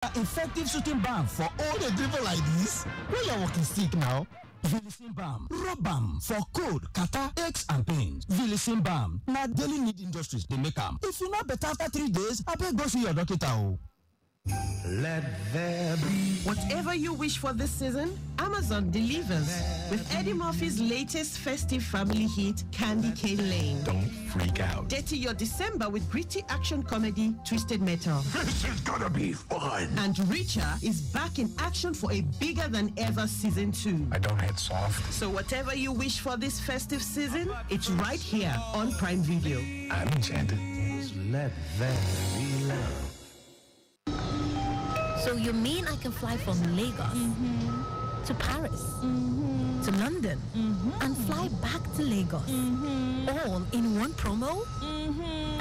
Effective shooting balm for all the dribble like this. Where you walking stick now? Vilicin balm, rub balm for cold, catarrh, aches and pains. Vilicin balm, na daily need industries they make them. If you not better after 3 days, I better go see your doctor. Let there be. Whatever you wish for this season, Amazon delivers with Eddie Murphy's latest festive family hit, Candy Cane Lane. Don't freak out. Dirty your December with gritty action comedy, Twisted Metal. This is gonna be fun. And Richa is back in action for a bigger than ever season 2. I don't hit soft. So whatever you wish for this festive season, it's right here on Prime Video. I'm enchanted. Let there be love. So you mean I can fly from Lagos to Paris to London and fly back to Lagos all in one promo?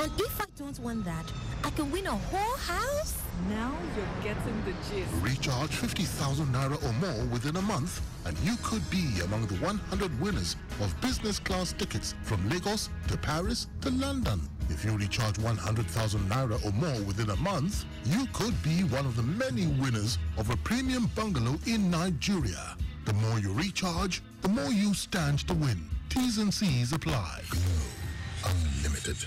And if I don't want that, I can win a whole house? Now you're getting the gist. Recharge 50,000 naira or more within a month, and you could be among the 100 winners of business class tickets from Lagos to Paris to London. If you recharge 100,000 naira or more within a month, you could be one of the many winners of a premium bungalow in Nigeria. The more you recharge, the more you stand to win. T's and C's apply. Glow Unlimited.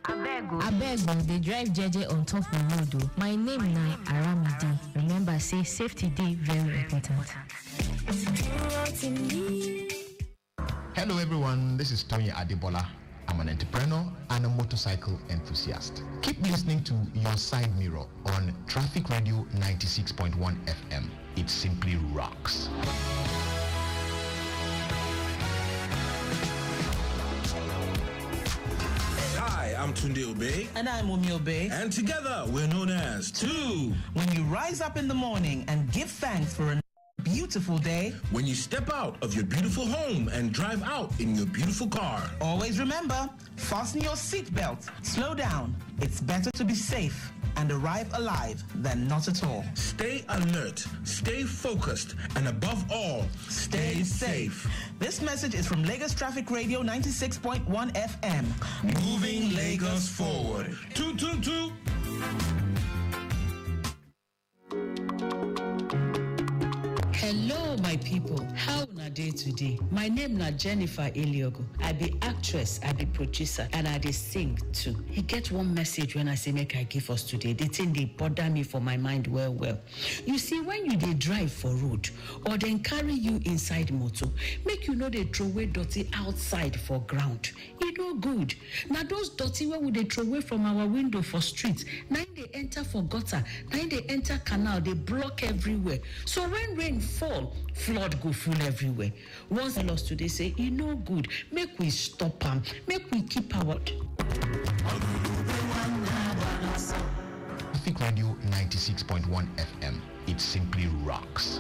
Abeg, they drive JJ on top of the road. My name na Aramide. Remember, say safety day very important. Hello everyone, this is Tony Adebola. I'm an entrepreneur and a motorcycle enthusiast. Keep listening to Your Side Mirror on Traffic Radio 96.1 FM. It simply rocks. Hi, I'm Tunde Obey. And I'm Omi Obey. And together we're known as Two. When you rise up in the morning and give thanks for a beautiful day. When you step out of your beautiful home and drive out in your beautiful car. Always remember, fasten your seatbelt. Slow down. It's better to be safe and arrive alive than not at all. Stay alert, stay focused, and above all, stay safe. This message is from Lagos Traffic Radio 96.1 FM. Moving Lagos forward. Toot, toot, toot. Hello, my people. How na day today? My name na Jennifer Eliogo. I be actress, I be producer, and I dey sing too. He get one message when I say make I give us today. The thing dey bother me for my mind well. You see, when you dey drive for road or then carry you inside motor, make you no dey throw away dirty outside for ground. E no good. Na those dirty wey we dey throw away from our window for street, na im dey enter for gutter, na im dey enter canal, dey block everywhere. So when rain fall, flood go full everywhere. Once tell us today say e no good, make we stop am, make we keep our Traffic Radio 96.1 FM. It simply rocks.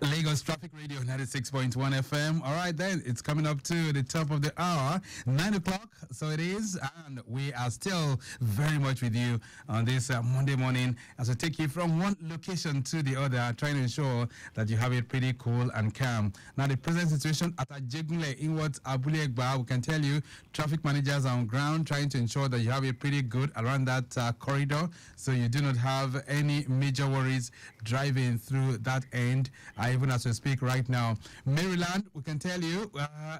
Lagos Traffic Radio 96.1 FM. All right, then it's coming up to the top of the hour, 9 o'clock. So it is, and we are still very much with you on this Monday morning as we take you from one location to the other, trying to ensure that you have it pretty cool and calm. Now, the present situation at Ajegunle in what Abule Egba, we can tell you, traffic managers are on ground trying to ensure that you have it pretty good around that corridor, so you do not have any major worries driving through that end. Even as we speak right now, Maryland, we can tell you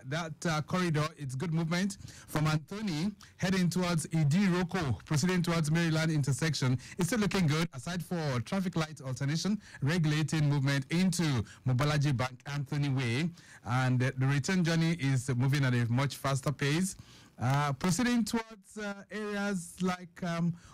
that corridor, it's good movement from Anthony heading towards Idiroko, proceeding towards Maryland intersection. It's still looking good, aside for traffic light alternation, regulating movement into Mobalaji Bank Anthony Way, and the return journey is moving at a much faster pace. Proceeding towards areas like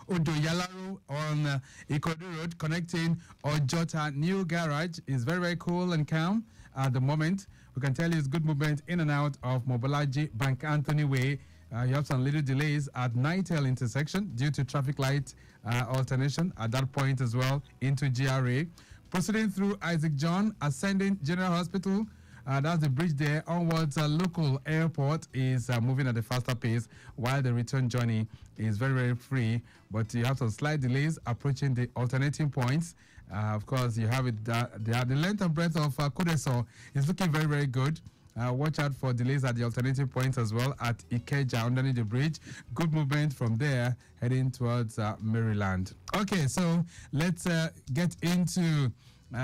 Odoyalaro on Ikodu Road, connecting Ojota New Garage is very, very cool and calm at the moment. We can tell you it's good movement in and out of Mobalaji Bank Anthony Way. You have some little delays at Nightel intersection due to traffic light alternation at that point as well into GRA. Proceeding through Isaac John, ascending General Hospital. That's the bridge there onwards. Local airport is moving at a faster pace, while the return journey is very, very free. But you have some slight delays approaching the alternating points Of course, you have it. The length and breadth of Kodesor is looking very, very good. Watch out for delays at the alternative points as well at Ikeja underneath the bridge. Good movement from there heading towards Maryland. Okay, so let's get into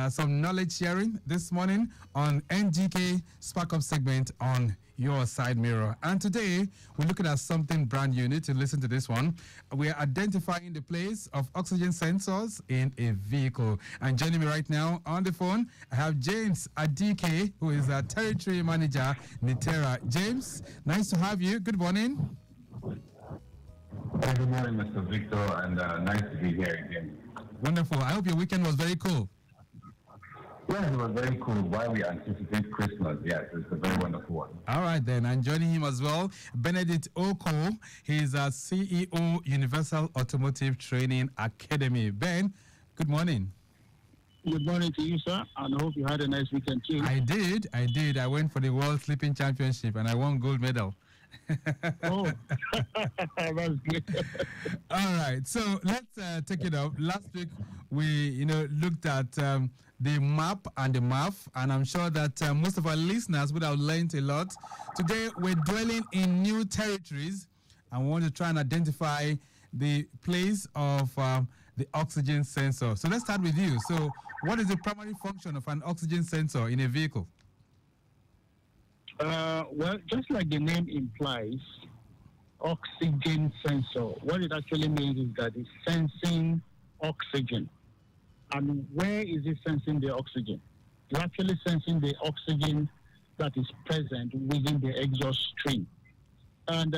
some knowledge sharing this morning on NGK Spark Up segment on Your Side Mirror. And today, we're looking at something brand new. You need to listen to this one. We are identifying the place of oxygen sensors in a vehicle. And joining me right now on the phone, I have James Adike, who is a territory manager, Nitera. James, nice to have you. Good morning. Hey, good morning, Mr. Victor, and nice to be here again. Wonderful. I hope your weekend was very cool. Yes, it was very cool. While we anticipate Christmas, yes, it's a very wonderful one. All right, then. And joining him as well, Benedict Oko. He's a CEO, Universal Automotive Training Academy. Ben, good morning. Good morning to you, sir, and I hope you had a nice weekend too. I did. I went for the World Sleeping Championship, and I won gold medal. Oh, that's good. All right, so let's take it up. Last week, we looked at the map and the MAF, and I'm sure that most of our listeners would have learned a lot. Today, we're dwelling in new territories, and we want to try and identify the place of the oxygen sensor. So let's start with you. So what is the primary function of an oxygen sensor in a vehicle? Well, just like the name implies, oxygen sensor, what it actually means is that it's sensing oxygen. And where is it sensing the oxygen? It's actually sensing the oxygen that is present within the exhaust stream. And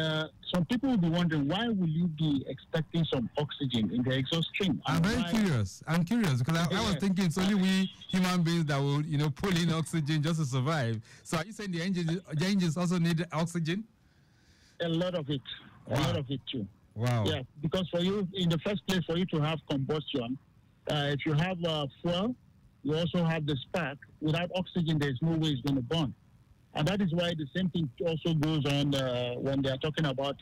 some people will be wondering, why will you be expecting some oxygen in the exhaust stream? I'm very curious. I'm curious because I was thinking it's only we human beings that will, pull in oxygen just to survive. So are you saying the engines also need oxygen? A lot of it. Wow. A lot of it too. Wow. Yeah, because for you, in the first place, for you to have combustion, if you have fuel, you also have the spark. Without oxygen, there's no way it's going to burn. And that is why the same thing also goes on when they are talking about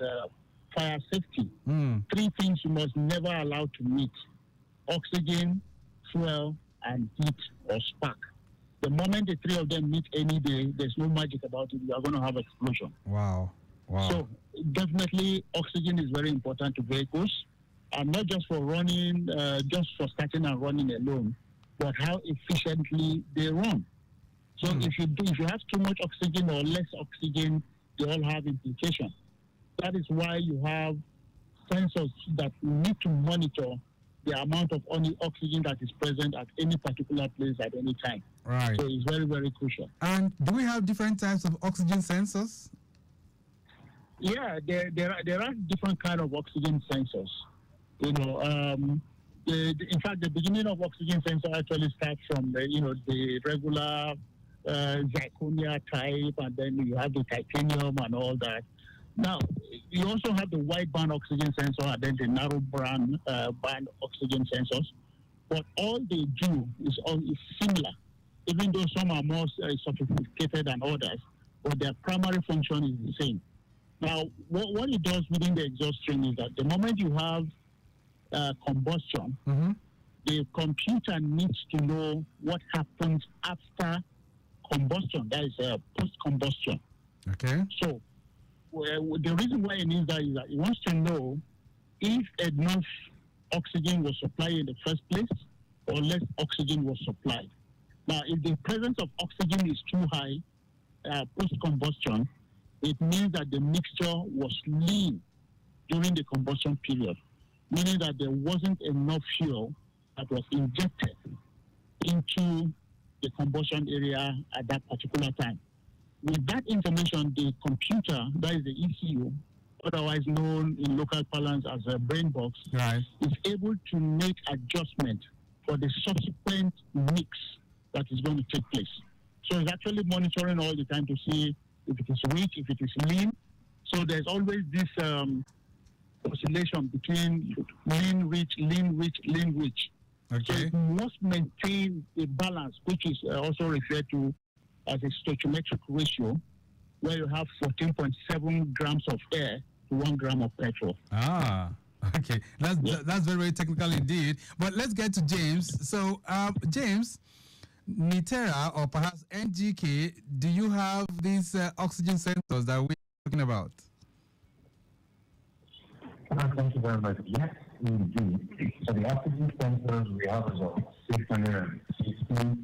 fire safety. Three things you must never allow to meet: oxygen, fuel, and heat or spark. The moment the three of them meet any day, there's no magic about it. You are going to have explosion. Wow. So definitely oxygen is very important to vehicles, and not just for running, just for starting and running alone, but how efficiently they run. So if you have too much oxygen or less oxygen, they all have implications. That is why you have sensors that need to monitor the amount of only oxygen that is present at any particular place at any time. Right. So it's very, very crucial. And do we have different types of oxygen sensors? Yeah, there are different kind of oxygen sensors. In fact, the beginning of oxygen sensor actually starts from the regular zirconia type, and then you have the titanium and all that. Now, you also have the wide band oxygen sensor and then the narrow band oxygen sensors. But all they do is similar, even though some are more sophisticated than others, but their primary function is the same. Now, what it does within the exhaust stream is that the moment you have combustion, the computer needs to know what happens after combustion, that is post-combustion. Okay. So, the reason why it needs that is that it wants to know if enough oxygen was supplied in the first place or less oxygen was supplied. Now, if the presence of oxygen is too high post-combustion, it means that the mixture was lean during the combustion period, meaning that there wasn't enough fuel that was injected into the combustion area at that particular time. With that information, the computer, that is the ECU, otherwise known in local parlance as a brain box, is able to make adjustment for the subsequent mix that is going to take place. So it's actually monitoring all the time to see if it is weak, if it is lean. So there's always this oscillation between lean, rich, lean, rich, lean, rich. Okay. So it must maintain a balance, which is also referred to as a stoichiometric ratio, where you have 14.7 grams of air to 1 gram of petrol. Okay, that's very, very technical indeed. But let's get to James. So, James, Nitera or perhaps NGK, do you have these oxygen sensors that we're talking about? Thank you very much. Yes, indeed. So the oxygen sensors we have is about 660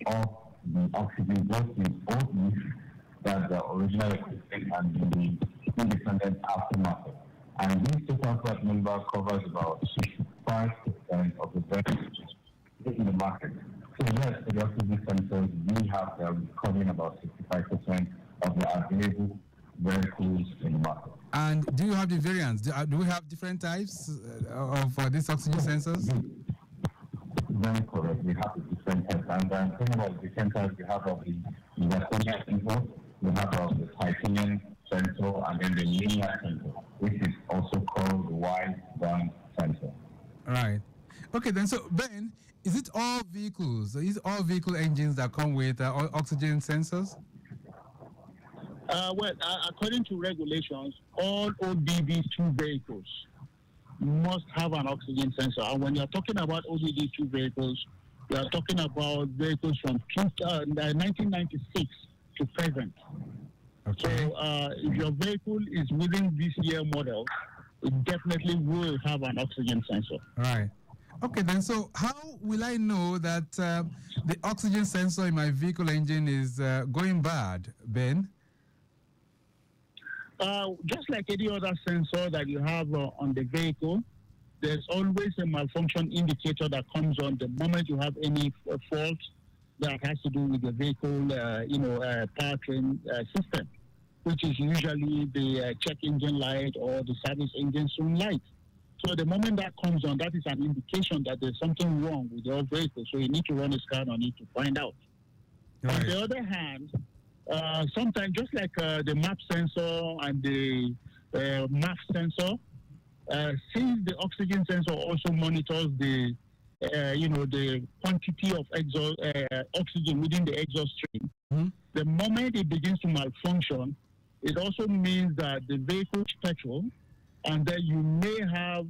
of the oxygen doses, both that the original equipment and the independent aftermarket. And this total part number covers about 65% of the vehicles in the market. So yes, for the oxygen sensors, we have covering about 65% of the available vehicles in the market. And do you have the variants? Do we have different types of these oxygen sensors? Very correct. We have the different types. And thinking about the different types, we have of the zirconia sensor, we have of the titanium sensor, and then the linear sensor, which is also called the wide band sensor. Right. Okay, then, so Ben, is it all vehicles? Is it all vehicle engines that come with oxygen sensors? According to regulations, all OBD2 vehicles must have an oxygen sensor. And when you're talking about OBD2 vehicles, you are talking about vehicles from 1996 to present. Okay. So if your vehicle is within this year model, it definitely will have an oxygen sensor. Right. Okay, then, so how will I know that the oxygen sensor in my vehicle engine is going bad, Ben? Just like any other sensor that you have on the vehicle, there's always a malfunction indicator that comes on the moment you have any fault that has to do with the vehicle, powertrain system, which is usually the check engine light or the service engine soon light. So the moment that comes on, that is an indication that there's something wrong with your vehicle. So you need to run a scan on it to find out. Right. On the other hand, sometimes just like the map sensor and the MAF sensor, since the oxygen sensor also monitors the quantity of oxygen within the exhaust stream, the moment it begins to malfunction, it also means that the vehicle's petrol, and then you may have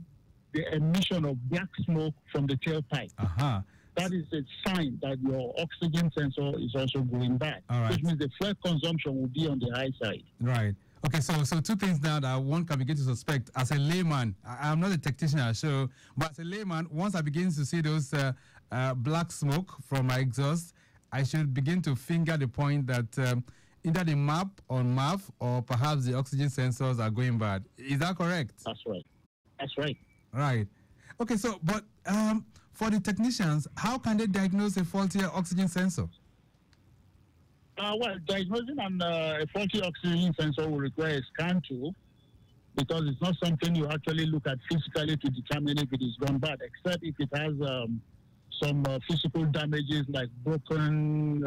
the emission of black smoke from the tailpipe. That is a sign that your oxygen sensor is also going bad, which means the fuel consumption will be on the high side. Right. Okay, so two things now that one can begin to suspect. As a layman, I'm not a technician, sure, but as a layman, once I begin to see those black smoke from my exhaust, I should begin to finger the point that either the map or MAF or perhaps the oxygen sensors are going bad. Is that correct? That's right. That's right. Right. Okay, so, but for the technicians, how can they diagnose a faulty oxygen sensor? Diagnosing a faulty oxygen sensor will require a scan tool, because it's not something you actually look at physically to determine if it is gone bad, except if it has some physical damages like broken,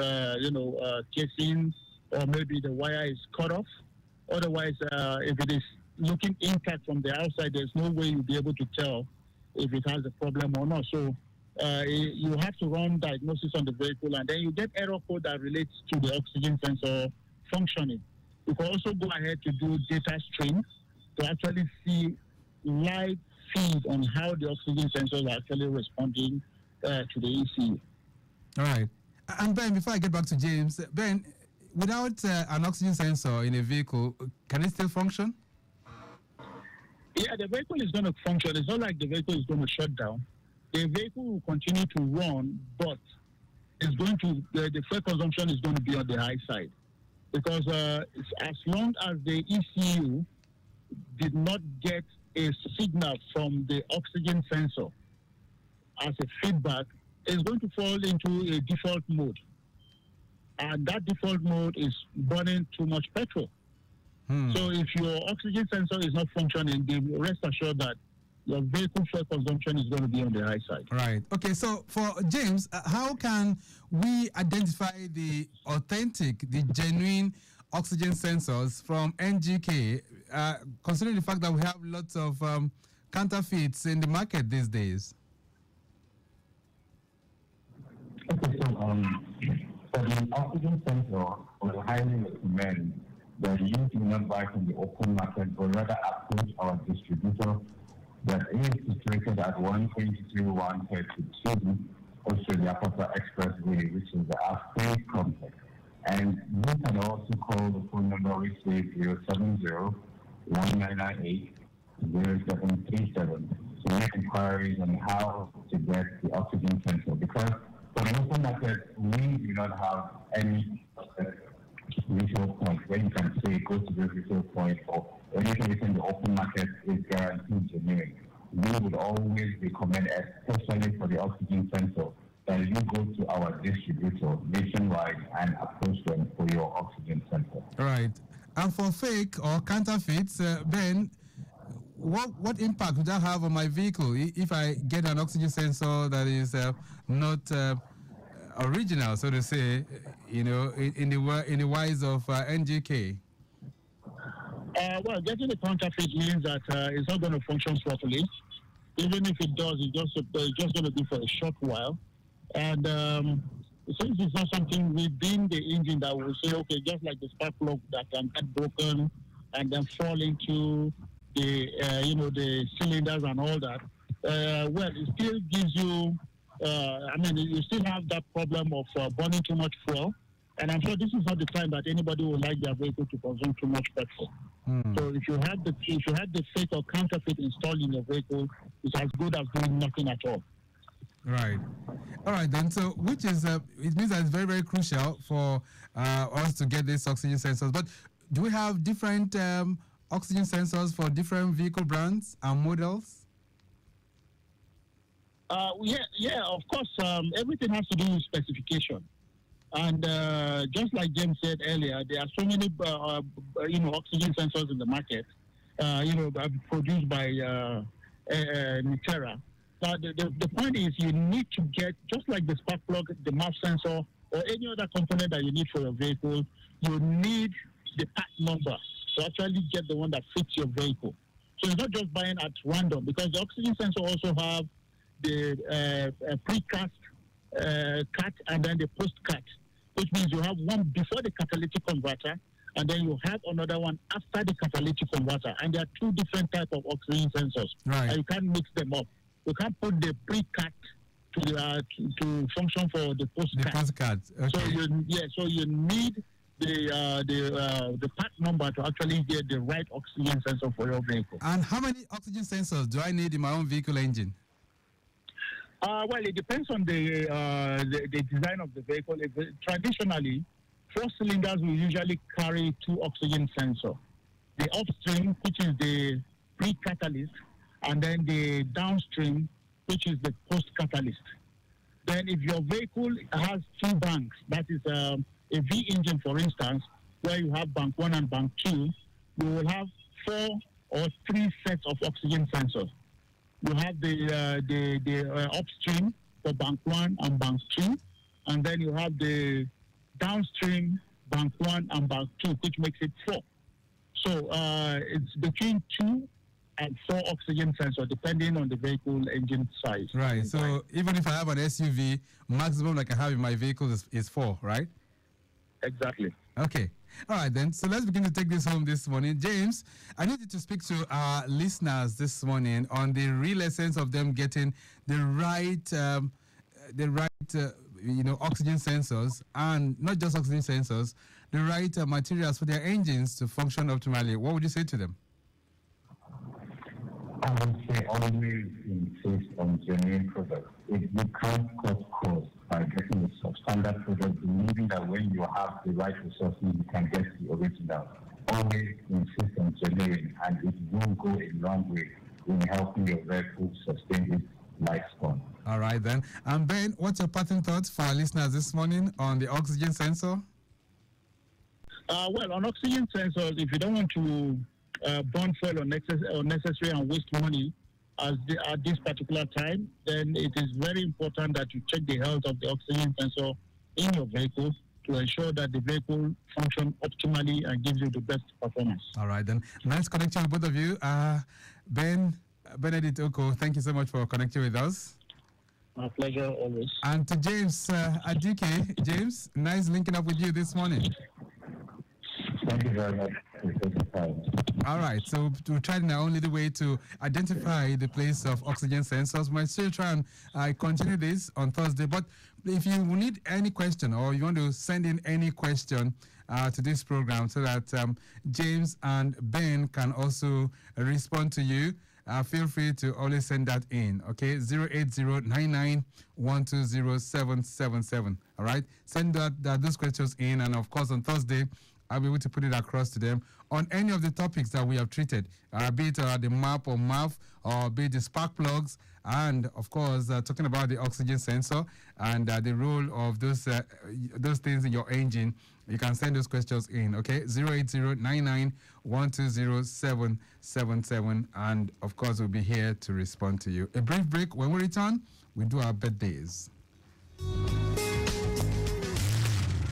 casing, or maybe the wire is cut off. Otherwise, if it is looking intact from the outside, there's no way you'll be able to tell if it has a problem or not. So you have to run diagnosis on the vehicle, and then you get error code that relates to the oxygen sensor functioning. You can also go ahead to do data stream to actually see live feed on how the oxygen sensors are actually responding to the ECU. All right. And Ben, before I get back to James, Ben, without an oxygen sensor in a vehicle, can it still function? Yeah, the vehicle is going to function. It's not like the vehicle is going to shut down. The vehicle will continue to run, but it's going to the fuel consumption is going to be on the high side, because as long as the ECU did not get a signal from the oxygen sensor as a feedback, it's going to fall into a default mode, and that default mode is burning too much petrol. So if your oxygen sensor is not functioning, rest assured that your vehicle fuel consumption is going to be on the high side. Right. Okay, so for James, how can we identify the authentic, the genuine oxygen sensors from NGK, considering the fact that we have lots of counterfeits in the market these days? Okay, so for the oxygen sensor, we highly recommend that you do not buy from the open market, but rather approach our distributor that is situated at 123-132 Australia Papa Expressway, which is the Aspen complex. And you can also call the phone number which is 070-1998-0737 to make inquiries on how to get the oxygen sensor. Because for the open market, we do not have any retail point where you can say go to the retail point or anything within the open market is guaranteed genuine. We would always recommend, especially for the oxygen sensor, that you go to our distributor nationwide and approach them for your oxygen sensor. All right. And for fake or counterfeits, Ben, what impact would that have on my vehicle if I get an oxygen sensor that is not original, so to say, in the wise of NGK? Well, getting a counterfeit means that it's not going to function properly. Even if it does, it's just going to be for a short while. And since it's not something within the engine that will say, okay, just like the spark plug that can get broken and then fall into the the cylinders and all that, well, it still gives you, you still have that problem of burning too much fuel. And I'm sure this is not the time that anybody would like their vehicle to consume too much petrol. So if you have the fake or counterfeit installed in your vehicle, it's as good as doing nothing at all. Right. All right then. So, which is it means that it's very, very crucial for us to get these oxygen sensors. But do we have different oxygen sensors for different vehicle brands and models? Yeah. Of course, everything has to do with specification. And just like James said earlier, there are so many oxygen sensors in the market, produced by Nitera. Now, the point is you need to get, just like the spark plug, the mouth sensor, or any other component that you need for your vehicle, you need the part number to actually get the one that fits your vehicle. So it's not just buying at random, because the oxygen sensor also have the precast cut and then the post-cut, which means you have one before the catalytic converter, and then you have another one after the catalytic converter. And there are two different types of oxygen sensors. Right. And you can't mix them up. You can't put the pre-cut to function for the post-cut. The post-cut. Okay. So you need the part number to actually get the right oxygen sensor for your vehicle. And how many oxygen sensors do I need in my own vehicle engine? Well, it depends on the design of the vehicle. Traditionally, 4 cylinders will usually carry 2 oxygen sensors. The upstream, which is the pre-catalyst, and then the downstream, which is the post-catalyst. Then if your vehicle has 2 banks, that is a V engine, for instance, where you have bank 1 and bank 2, you will have 4 or 3 sets of oxygen sensors. You have the upstream for bank 1 and bank 2, and then you have the downstream bank 1 and bank 2, which makes it 4. So it's between 2 and 4 oxygen sensors, depending on the vehicle engine size. Right. So even if I have an SUV, maximum like I have in my vehicle is 4, right? Exactly. Okay. All right, then. So let's begin to take this home this morning. James, I need you to speak to our listeners this morning on the real essence of them getting the right oxygen sensors, and not just oxygen sensors, the right materials for their engines to function optimally. What would you say to them? I would say always insist on genuine products. If you can't cut costs by getting a substandard product, believing that when you have the right resources, you can get the original. Always insist on genuine, and it will go a long way in helping your vehicle sustain its lifespan. All right, then. And Ben, what's your parting thoughts for our listeners this morning on the oxygen sensor? Well, on oxygen sensors, if you don't want to burn fuel unnecessary and waste money at this particular time, then it is very important that you check the health of the oxygen sensor in your vehicle to ensure that the vehicle functions optimally and gives you the best performance. All right, then. Nice connecting with both of you. Benedict Oko, thank you so much for connecting with us. My pleasure, always. And to James Adike. James, nice linking up with you this morning. Thank you very much for taking time. All right, so we're trying our own little way to identify the place of oxygen sensors. We might still try and continue this on Thursday. But if you need any question or you want to send in any question to this program so that James and Ben can also respond to you, feel free to always send that in, okay? 08099120777. All right? Send those questions in, and of course on Thursday, I'll be able to put it across to them on any of the topics that we have treated, be it the map or MAF, or be it the spark plugs, and of course talking about the oxygen sensor and the role of those things in your engine. You can send those questions in, okay? 08099120777, and of course we'll be here to respond to you. A brief break. When we return, we do our birthdays.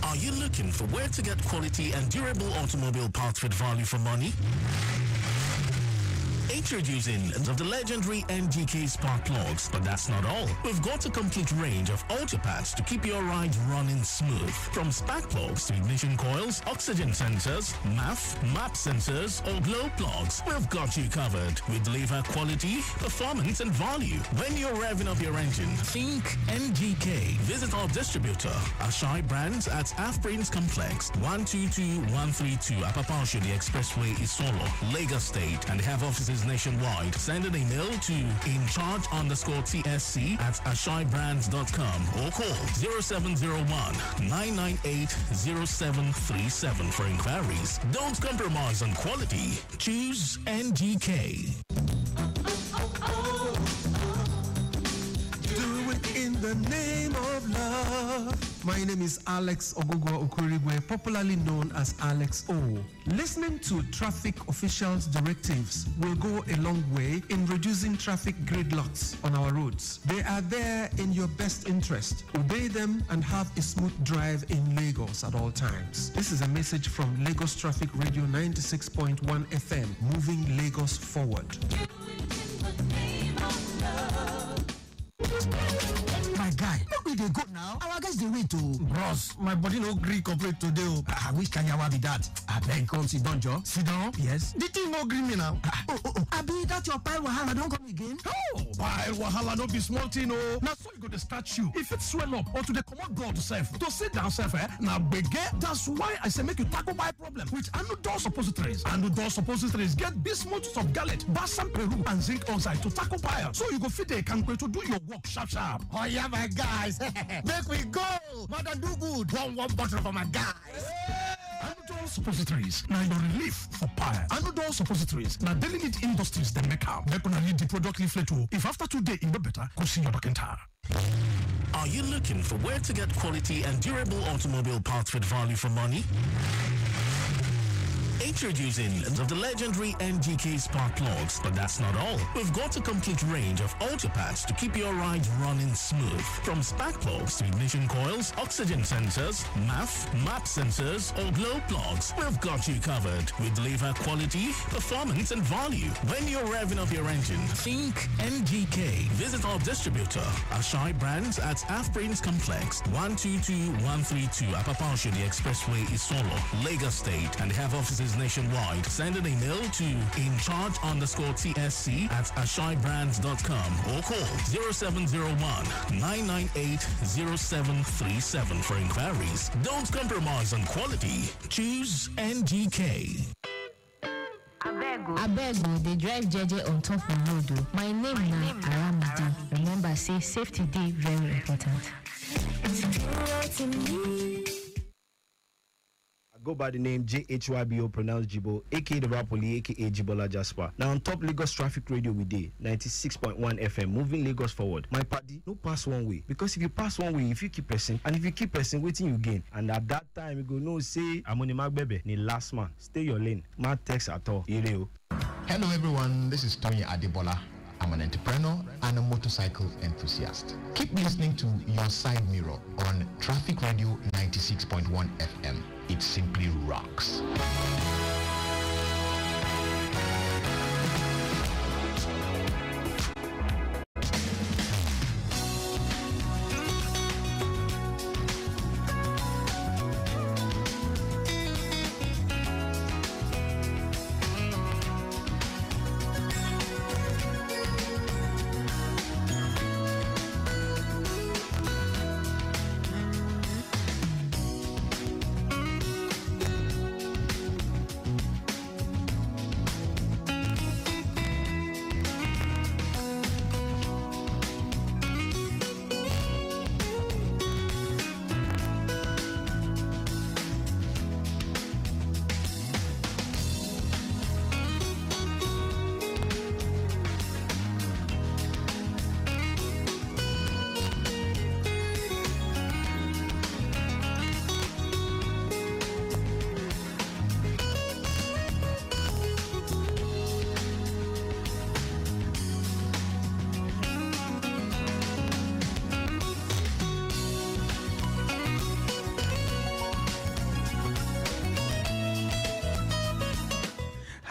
Are you looking for where to get quality and durable automobile parts with value for money? Introducing the legendary NGK spark plugs, but that's not all. We've got a complete range of auto parts to keep your ride running smooth. From spark plugs to ignition coils, oxygen sensors, MAF, map sensors, or glow plugs, we've got you covered. We deliver quality, performance, and value. When you're revving up your engine, think NGK. Visit our distributor, Ashai Brands at Afprince Complex, 122132 Apapashodi Expressway, Isolo, Lagos State, and have offices nationwide. Send an email to incharge_TSC@ashaibrands.com or call 0701-998-0737 for inquiries. Don't compromise on quality. Choose NGK. Do it in the name of love. My name is Alex Ogugwa Okurigwe, popularly known as Alex O. Listening to traffic officials' directives will go a long way in reducing traffic gridlocks on our roads. They are there in your best interest. Obey them and have a smooth drive in Lagos at all times. This is a message from Lagos Traffic Radio 96.1 FM, moving Lagos forward. My guy, look we dey go now. Our guys dey wait oh. Bros, my body no gree complete today oh. Which kanyawa be that? Abeg come sit down, Joe. Sit down? Yes. The thing no gree me now. Abi that your pile wahala don come again? Oh, pile wahala no be small thing oh. Na so you go dey start you. If it swell up or to dey comot blood sef, to sit down sef na gbege. That's why I say make you tackle pile problem with Anudol suppositories. Anudol suppositories get bismuth of gallet, balsam peru, and zinc oxide to tackle pile. So you go fit dey kampe to do your work sharp sharp. Oh yeah, my guys. Make we go. Mother do good. One bottle for my guys. Anudol suppositories. Now your relief for pile. Anudol suppositories. Now Daily Need Industries they make am. Make una read the product leaflet too. If after 2 days you no better, go see your doctor. Are you looking for where to get quality and durable automobile parts with value for money? Introducing the legendary NGK spark plugs, but that's not all. We've got a complete range of auto parts to keep your ride running smooth. From spark plugs to ignition coils, oxygen sensors, MAF, map sensors, or glow plugs, we've got you covered. We deliver quality, performance, and value. When you're revving up your engine, think NGK. Visit our distributor, Ashai Brands at Afprince Complex, 122132 Apapashodi Expressway, Isolo, Lagos State, and have offices nationwide. Send an email to incharge_TSC@ashaibrands.com or call 0701-998-0737 for inquiries. Don't compromise on quality. Choose NGK. Abeg, they drive JJ on top of the road. My name na Aramide. Remember, say safety day very important. Go by the name JHYBO, pronounced Jibo, aka the Rapoli, aka Jibola Jasper. Now on top Lagos Traffic Radio we day 96.1 FM, moving Lagos forward. My party, no pass one way. Because if you pass one way, if you keep pressing, and if you keep pressing, waiting you gain. And at that time, you go no say, I'm on the Mark Bebe, ni last man. Stay your lane. Not text at all. Hello everyone, this is Tony Adebola. I'm an entrepreneur and a motorcycle enthusiast. Keep listening to Your Side Mirror on Traffic Radio 96.1 FM. It simply rocks.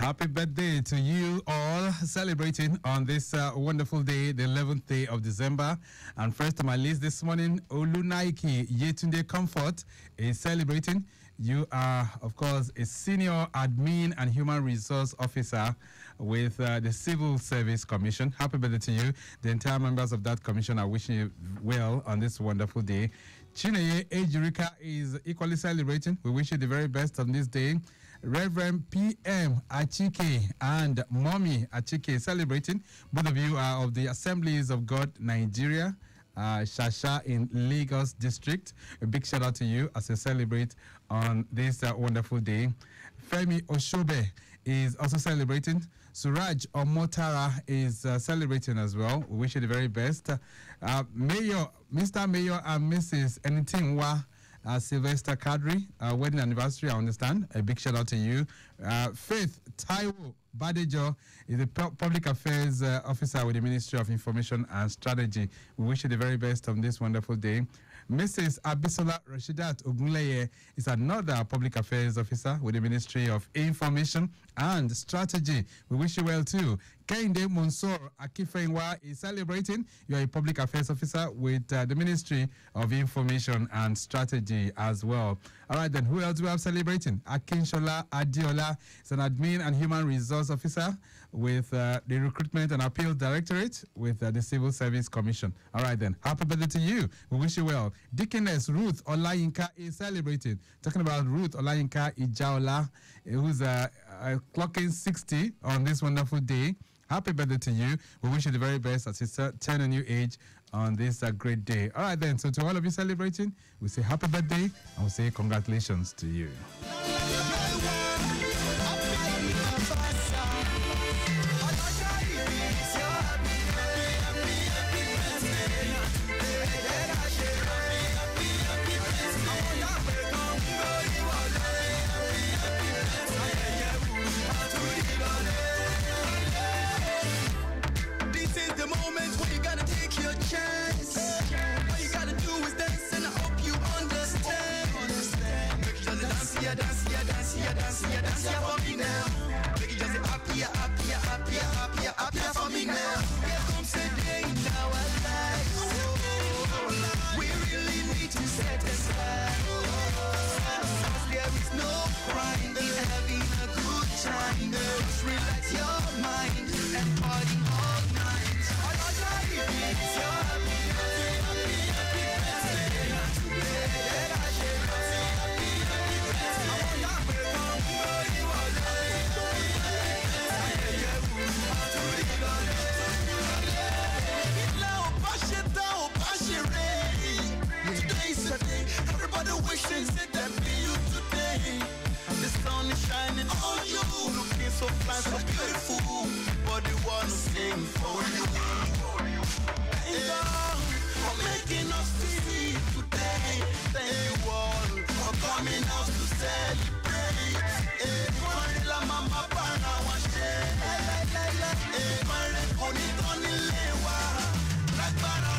Happy birthday to you all celebrating on this wonderful day, the 11th day of December. And first on my list this morning, Olunaiki Yetunde Comfort is celebrating. You are, of course, a senior admin and human resource officer with the Civil Service Commission. Happy birthday to you. The entire members of that commission are wishing you well on this wonderful day. Chineye Ejurika is equally celebrating. We wish you the very best on this day. Reverend P.M. Achike and Mommy Achike celebrating. Both of you are of the Assemblies of God, Nigeria, Shasha in Lagos District. A big shout out to you as you celebrate on this wonderful day. Femi Oshobe is also celebrating. Suraj Omotara is celebrating as well. We wish you the very best. Mayor, Mr. Mayor and Mrs. Enitinwa Sylvester Kadri, wedding anniversary, I understand. A big shout out to you. Faith Taiwo Badejo is a public affairs officer with the Ministry of Information and Strategy. We wish you the very best on this wonderful day. Mrs. Abisola Rashidat Ogunleye is another public affairs officer with the Ministry of Information and Strategy. We wish you well too. Kehinde Monsor Akifenwa is celebrating. You are a public affairs officer with the Ministry of Information and Strategy as well. All right, then who else do we have celebrating? Akinshola Adiola is an admin and human resource officer with the Recruitment and Appeals Directorate with the Civil Service Commission. All right, then. Happy birthday to you. We wish you well. Deaconess Ruth Olayinka is celebrating. Talking about Ruth Olayinka Ijaola, who's clocking 60 on this wonderful day. Happy birthday to you. We wish you the very best as you turn a new age on this great day. All right, then. So to all of you celebrating, we say happy birthday and we say congratulations to you. So beautiful, but they want to sing for you. Thank God for making us see today. Thank you all for coming out to celebrate. La mama pana wa she. Mare koni toni lewa. Lagbara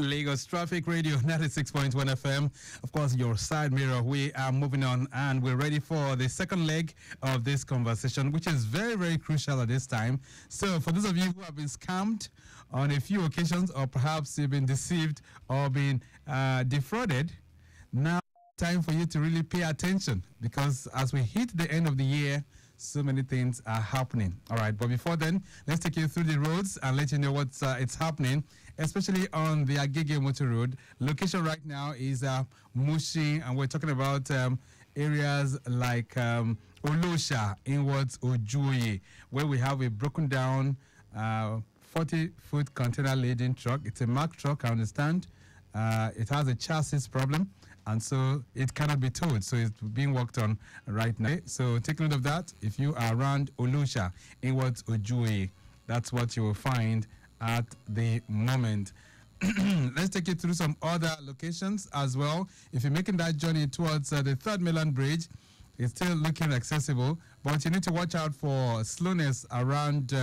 Lagos Traffic Radio 96.1 FM. Of course, your side mirror. We are moving on and we're ready for the second leg of this conversation, which is very, very crucial at this time. So for those of you who have been scammed on a few occasions, or perhaps you've been deceived or been defrauded, now time for you to really pay attention, because as we hit the end of the year, so many things are happening. All right, but before then, let's take you through the roads and let you know what's it's happening, especially on the Agege Motor Road. Location right now is Mushi, and we're talking about areas like Olosha, inwards Ojuoye, where we have a broken down 40-foot container laden truck. It's a Mack truck, I understand. It has a chassis problem, and so it cannot be towed. So it's being worked on right now. So take note of that. If you are around Olusha, inwards Ojuoye, that's what you will find at the moment. Let's take you through some other locations as well. If you're making that journey towards the Third Mainland Bridge, it's still looking accessible, but you need to watch out for slowness around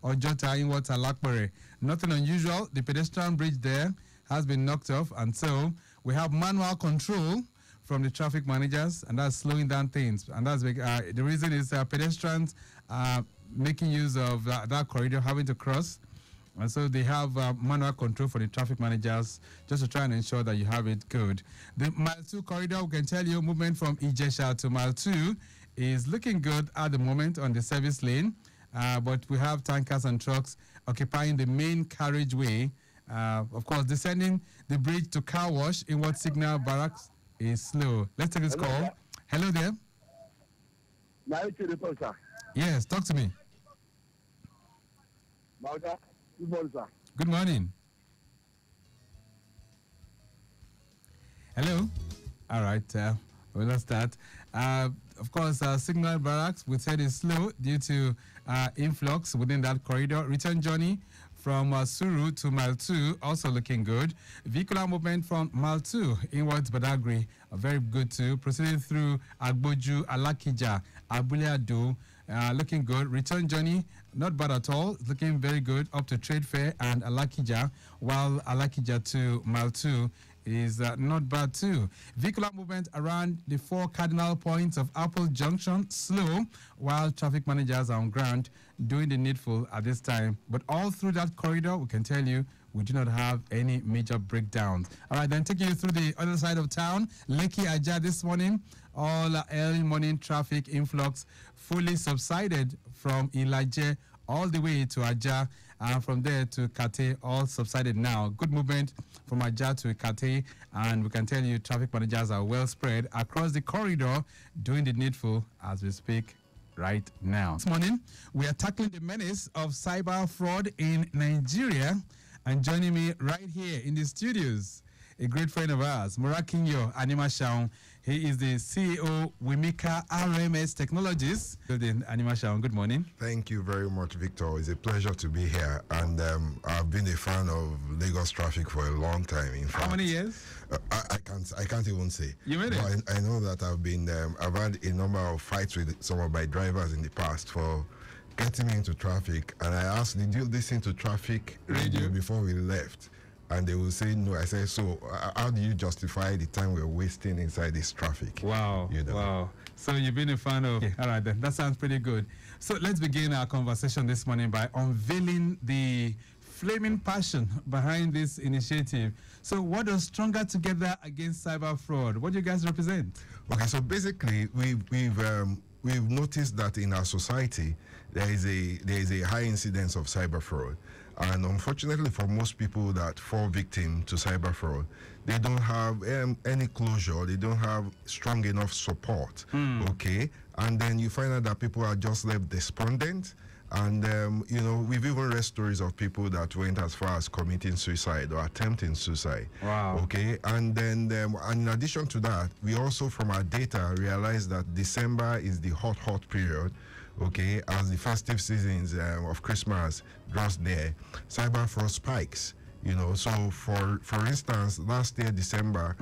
Ojota, inwards Alakpere. Nothing unusual. The pedestrian bridge there has been knocked off, and so we have manual control from the traffic managers, and that's slowing down things. And that's the reason is pedestrians are making use of that corridor, having to cross, and so they have manual control for the traffic managers just to try and ensure that you have it good. The Mile 2 corridor, we can tell you, movement from Ijesha to Mile 2 is looking good at the moment on the service lane, but we have tankers and trucks occupying the main carriageway. Of course, descending the bridge to Car Wash in what Signal Barracks is slow. Let's take this call. Hello there. Yes, talk to me. Good morning, sir. Good morning. Hello. All right. Well, let's start. Of course, Signal Barracks, we said is slow due to influx within that corridor. Return journey from Suru to Mile 2, also looking good. Vehicular movement from Mile 2 inwards Badagry, very good too. Proceeding through Agboju, Alakija, Abuleado, looking good. Return journey, not bad at all. It's looking very good up to Trade Fair and Alakija, while Alakija to Mile 2 is not bad too. Vehicular movement around the 4 cardinal points of Apple Junction, slow, while traffic managers are on ground doing the needful at this time. But all through that corridor, we can tell you, we do not have any major breakdowns. All right, then taking you through the other side of town, Lekki Aja this morning, all early morning traffic influx fully subsided from Ilaje all the way to Aja, and from there to Kate, all subsided now. Good movement from Aja to Kate, and we can tell you traffic managers are well spread across the corridor doing the needful as we speak right now. This morning, we are tackling the menace of cyber fraud in Nigeria, and joining me right here in the studios, a great friend of ours, Murakinyo Animashaun. He is the CEO, Wimika RMS Technologies. Animashaun, good morning. Thank you very much, Victor. It's a pleasure to be here. And I've been a fan of Lagos traffic for a long time. In fact, how many years? I can't even say. You made it? I know that I've had a number of fights with some of my drivers in the past for getting me into traffic. And I asked, did you listen to traffic radio before we left? And they will say no. I say, so how do you justify the time we're wasting inside this traffic? Wow, you know? Wow. So you've been a fan of... Okay, all right, then. That sounds pretty good. So let's begin our conversation this morning by unveiling the flaming passion behind this initiative. So what does Stronger Together Against Cyber Fraud? What do you guys represent? Okay, so basically, we've noticed that in our society, there is a high incidence of cyber fraud. And unfortunately for most people that fall victim to cyber fraud, they don't have any closure, they don't have strong enough support, okay? And then you find out that people are just left despondent. And, we've even read stories of people that went as far as committing suicide or attempting suicide. Wow. Okay, and then and in addition to that, we also from our data realized that December is the hot period. Okay, as the festive seasons of Christmas draws near, cyber fraud spikes. So for instance, last year December,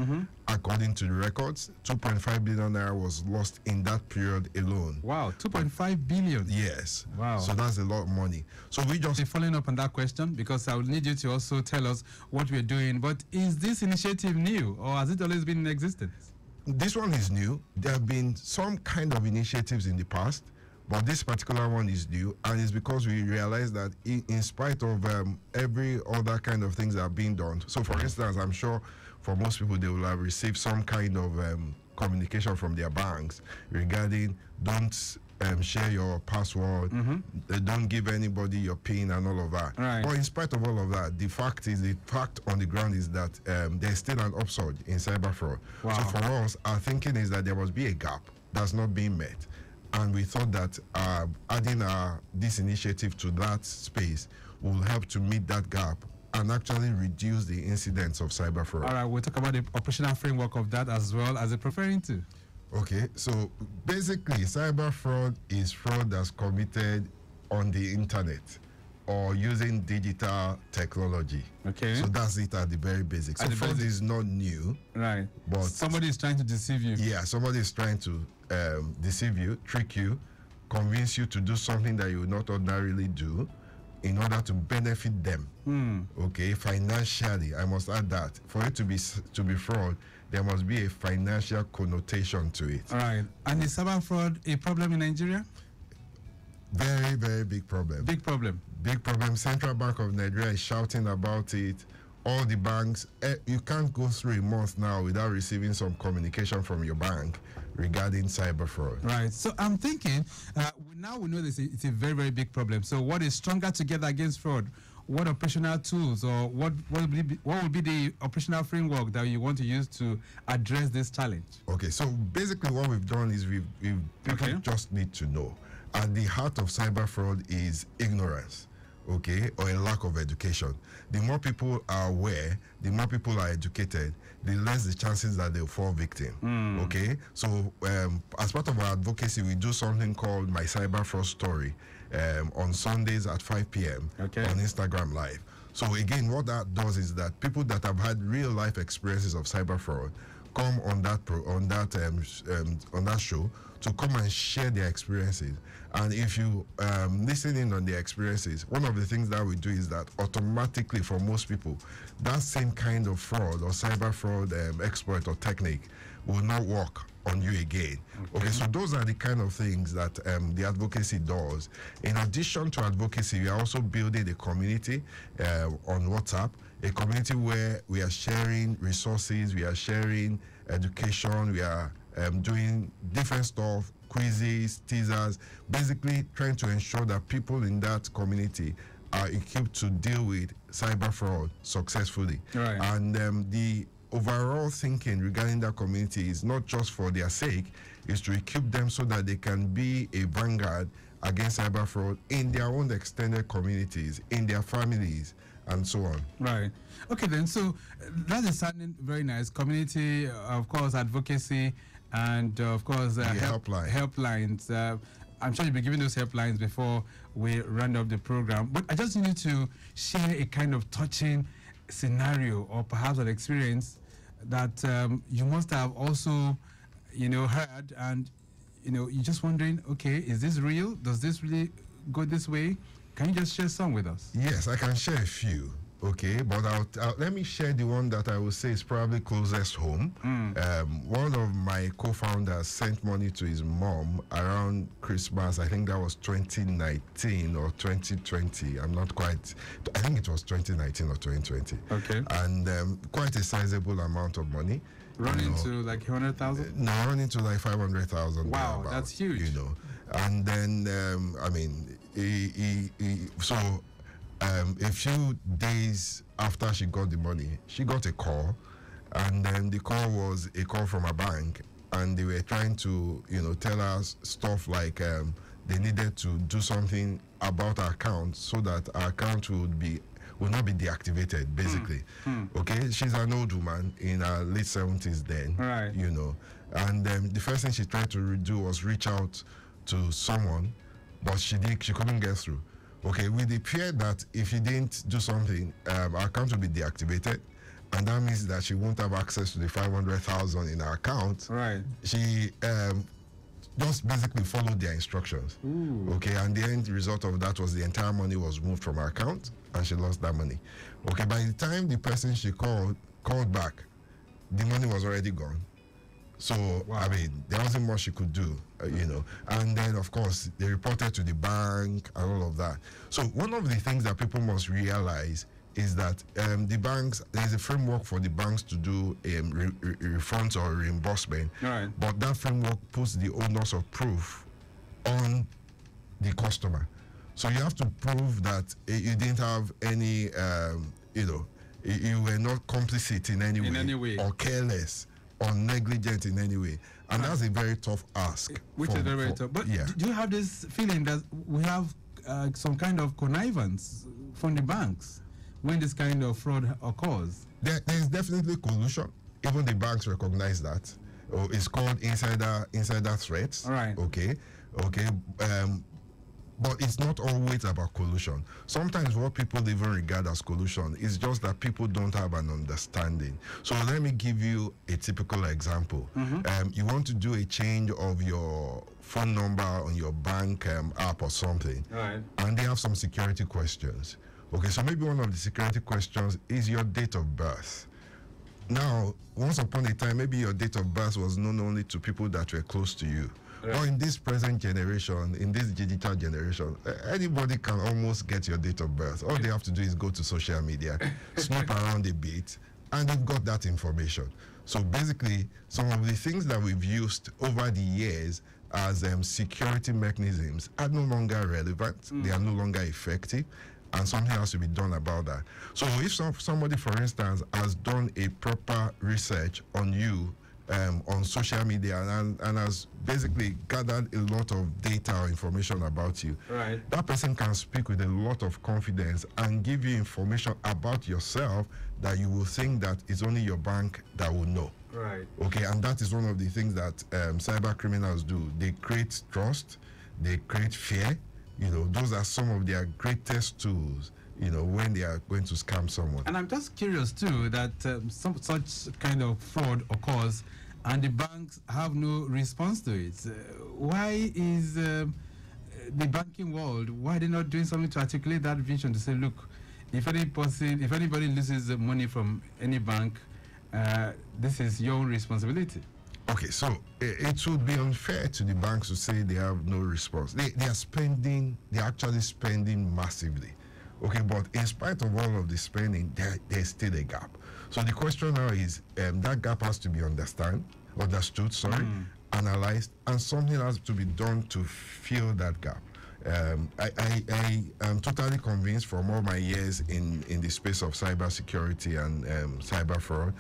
according to the records, 2.5 billion naira was lost in that period alone. Wow, 2.5 billion. Yes. Wow. So that's a lot of money. So we just following up on that question, because I will need you to also tell us what we're doing. But is this initiative new, or has it always been in existence? This one is new. There have been some kind of initiatives in the past, but this particular one is new, and it's because we realize that in spite of every other kind of things that are being done. So, for instance, I'm sure for most people they will have received some kind of communication from their banks regarding don't share your password, don't give anybody your PIN and all of that. Right. But in spite of all of that, the fact on the ground is that there's still an upsurge in cyber fraud. Wow. So for us, our thinking is that there must be a gap that's not being met. And we thought that adding this initiative to that space will help to meet that gap and actually reduce the incidence of cyber fraud. All right, we'll talk about the operational framework of that as well as it's referring to. Okay, so basically, cyber fraud is fraud that's committed on the internet or using digital technology. Okay. So that's it at the very basic. So fraud is not new. Right. But somebody is trying to deceive you. Yeah, somebody is trying to deceive you, trick you, convince you to do something that you would not ordinarily do in order to benefit them. Okay, financially, I must add that. For it to be fraud, there must be a financial connotation to it. All right. And is cyber fraud a problem in Nigeria? Very, very big problem. Big problem. Big problem. Central Bank of Nigeria is shouting about it. All the banks, you can't go through a month now without receiving some communication from your bank regarding cyber fraud. Right. So I'm thinking, now we know this it's a very, very big problem. So what is Stronger Together Against Fraud? What operational tools or what will be the operational framework that you want to use to address this challenge? Okay, so basically what we've done is people just need to know. At the heart of cyber fraud is ignorance, okay, or a lack of education. The more people are aware, the more people are educated, the less the chances that they'll fall victim, okay? So as part of our advocacy, we do something called My Cyber Fraud Story on Sundays at 5 p.m. on Instagram Live. So again, what that does is that people that have had real life experiences of cyber fraud come on that show to come and share their experiences. And if you listen in on their experiences, one of the things that we do is that automatically for most people, that same kind of fraud or cyber fraud exploit or technique will not work on you again. Okay, so those are the kind of things that the advocacy does. In addition to advocacy, we are also building a community on WhatsApp, a community where we are sharing resources, we are sharing education, we are doing different stuff, quizzes, teasers, basically trying to ensure that people in that community are equipped to deal with cyber fraud successfully. Right. And the overall thinking regarding that community is not just for their sake, is to equip them so that they can be a vanguard against cyber fraud in their own extended communities, in their families, and so on. Right. Okay, then, so that is sounding very nice. Community, of course, advocacy, and of course, helplines. I'm sure you'll be giving those helplines before we round up the program. But I just need you to share a kind of touching scenario or perhaps an experience that you must have also, heard, and you're just wondering, okay, is this real? Does this really go this way? Can you just share some with us? Yes, I can share a few. Okay, but let me share the one that I would say is probably closest home. One of my co-founders sent money to his mom around Christmas. I think that was 2019 or 2020. I'm not quite. I think it was 2019 or 2020. Okay. And quite a sizable amount of money. Running to like 100,000? No, running to like 500,000. Wow, that's huge. And then a few days after she got the money, she got a call, and then the call was a call from a bank, and they were trying to, tell us stuff like they needed to do something about our account so that our account will not be deactivated, basically. Okay, she's an old woman in her late 70s then, right. And the first thing she tried to do was reach out to someone, but she couldn't get through. Okay, with the fear that if she didn't do something, our account will be deactivated, and that means that she won't have access to the 500,000 in her account. Right. She just basically followed their instructions. Ooh. Okay, and the end result of that was the entire money was moved from her account, and she lost that money. Okay, by the time the person she called back, the money was already gone. So, I mean, there wasn't much she could do, you know. And then, of course, they reported to the bank and all of that. So, one of the things that people must realize is that the banks, there's a framework for the banks to do refunds or reimbursement. Right. But that framework puts the onus of proof on the customer. So, you have to prove that you didn't have any, you know, you were not complicit in any way, or careless or negligent in any way, and that's a very tough ask. Which is very tough. But do you have this feeling that we have some kind of connivance from the banks when this kind of fraud occurs? There is definitely collusion. Even the banks recognize that. It's called insider threats. All right. Okay. But it's not always about collusion. Sometimes what people even regard as collusion is just that people don't have an understanding. So let me give you a typical example. You want to do a change of your phone number on your bank app or something, right, and they have some security questions. Okay, so maybe one of the security questions is your date of birth. Now, once upon a time, maybe your date of birth was known only to people that were close to you. Right. Or in this present generation, in this digital generation, anybody can almost get your date of birth. All they have to do is go to social media, snoop around a bit, and they've got that information. So basically, some of the things that we've used over the years as security mechanisms are no longer relevant. They are no longer effective, and something has to be done about that. So if somebody, for instance, has done a proper research on you, on social media and has basically gathered a lot of data or information about you, right, that person can speak with a lot of confidence and give you information about yourself that you will think that it's only your bank that will know. Right. Okay, and that is one of the things that cyber criminals do. They create trust, they create fear. You know, those are some of their greatest tools, you know, when they are going to scam someone. And I'm just curious too that some such kind of fraud occurs and the banks have no response to it. Why is the banking world, why are they not doing something to articulate that vision to say, look, if anybody loses money from any bank, this is your own responsibility? Okay, so it would be unfair to the banks to say they have no response. They are actually spending massively. Okay, but in spite of all of the spending, there's still a gap. So the question now is, that gap has to be understood, analyzed, and something has to be done to fill that gap. I am totally convinced from all my years in the space of cyber security and cyber fraud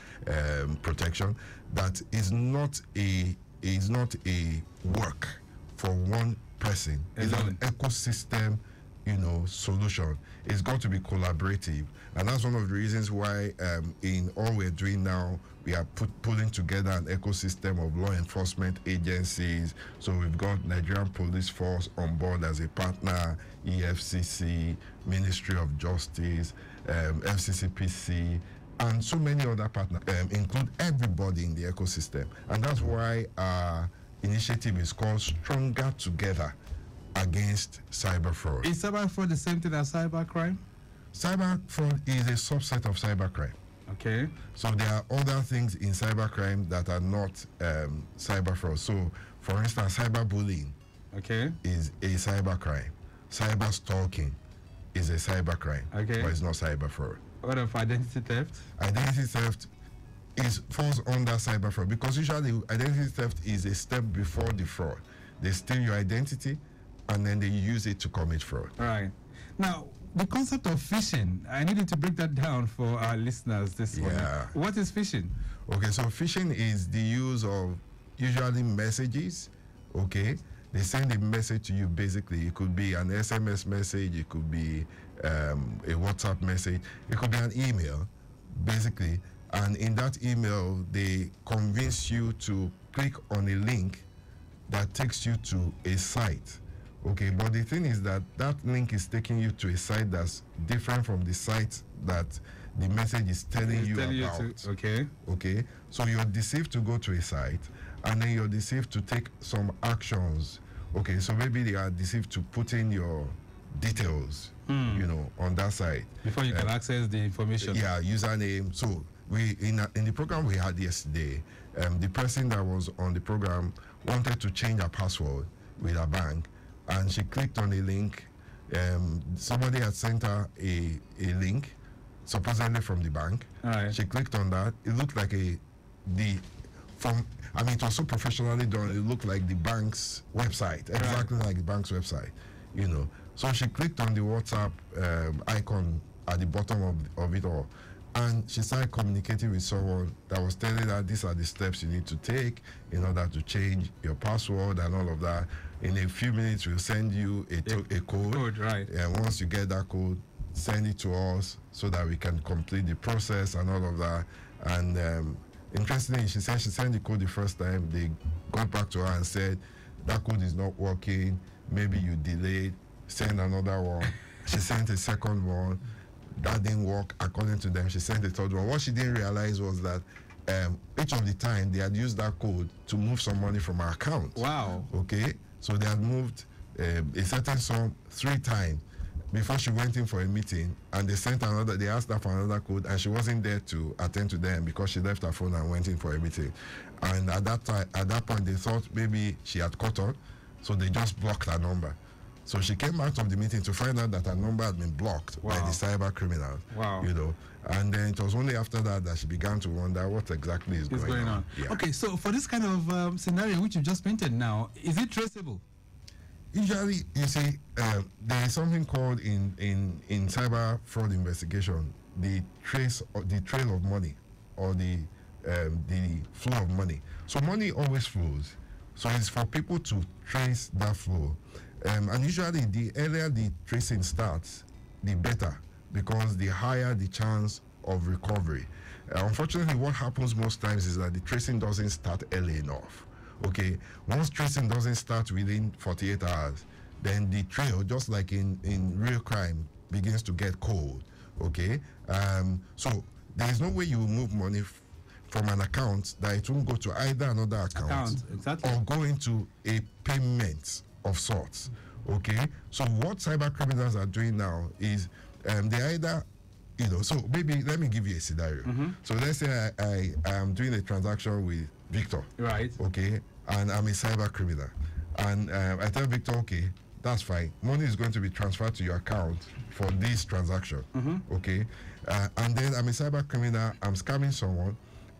protection that is not a work for one person. It's an ecosystem, you know, solution. It's got to be collaborative, and that's one of the reasons why in all we're doing now, we are pulling together an ecosystem of law enforcement agencies. So we've got Nigerian Police Force on board as a partner, EFCC, Ministry of Justice, FCCPC, and so many other partners, include everybody in the ecosystem. And that's why our initiative is called Stronger Together Against Cyber Fraud. Is cyber fraud the same thing as cyber crime? Cyber fraud is a subset of cyber crime. Okay. So there are other things in cybercrime that are not cyber fraud. So, for instance, cyberbullying is a cybercrime. Cyber stalking is a cybercrime, but it's not cyber fraud. What of identity theft? Identity theft falls under cyber fraud because usually identity theft is a step before the fraud. They steal your identity and then they use it to commit fraud. Right. Now, the concept of phishing, I needed to break that down for our listeners this morning. What is phishing? Okay, so phishing is the use of usually messages, okay? They send a message to you basically. It could be an SMS message, it could be a WhatsApp message, it could be an email, basically. And in that email, they convince you to click on a link that takes you to a site, Okay, but the thing is that that link is taking you to a site that's different from the site that the message is telling you about. Okay. Okay, so you're deceived to go to a site, and then you're deceived to take some actions. Okay, so maybe they are deceived to put in your details, you know, on that site before you can access the information. Yeah, username. So we in the program we had yesterday, the person that was on the program wanted to change her password with a bank, and she clicked on a link. Somebody had sent her a link, supposedly from the bank. She clicked on that. It looked like it was so professionally done. It looked like the bank's website, exactly like the bank's website, you know. So she clicked on the WhatsApp icon at the bottom of it all, and she started communicating with someone that was telling her these are the steps you need to take in order to change your password and all of that. In a few minutes, we'll send you a code. And once you get that code, send it to us so that we can complete the process and all of that. And interestingly, she said she sent the code the first time. They got back to her and said, that code is not working. Maybe you delayed. Send another one. She sent a second one. That didn't work according to them. She sent a third one. What she didn't realize was that each of the time they had used that code to move some money from her account. Wow. Okay. So they had moved a certain sum 3 times before she went in for a meeting, and they asked her for another code, and she wasn't there to attend to them because she left her phone and went in for a meeting. And at that point, they thought maybe she had caught on, so they just blocked her number. So she came out of the meeting to find out that her number had been blocked by the cyber criminals. Wow. You know, and then it was only after that she began to wonder what exactly is going on. Yeah. Okay, so for this kind of scenario which you just painted now, is it traceable? Usually, you see, there is something called in cyber fraud investigation the trail of money, or the flow of money. So money always flows. So it's for people to trace that flow. And usually, the earlier the tracing starts, the better, because the higher the chance of recovery. Unfortunately, what happens most times is that the tracing doesn't start early enough. Okay, once tracing doesn't start within 48 hours, then the trail, just like in real crime, begins to get cold. Okay, so there is no way you will move money from an account that it won't go to either another account or go into a payment of sorts. Okay, so what cyber criminals are doing now is they either, you know, so maybe let me give you a scenario. So let's say I am doing a transaction with Victor. Right. Okay, and I'm a cyber criminal, and I tell Victor, okay, that's fine. Money is going to be transferred to your account for this transaction. Okay, and then I'm a cyber criminal. I'm scamming someone,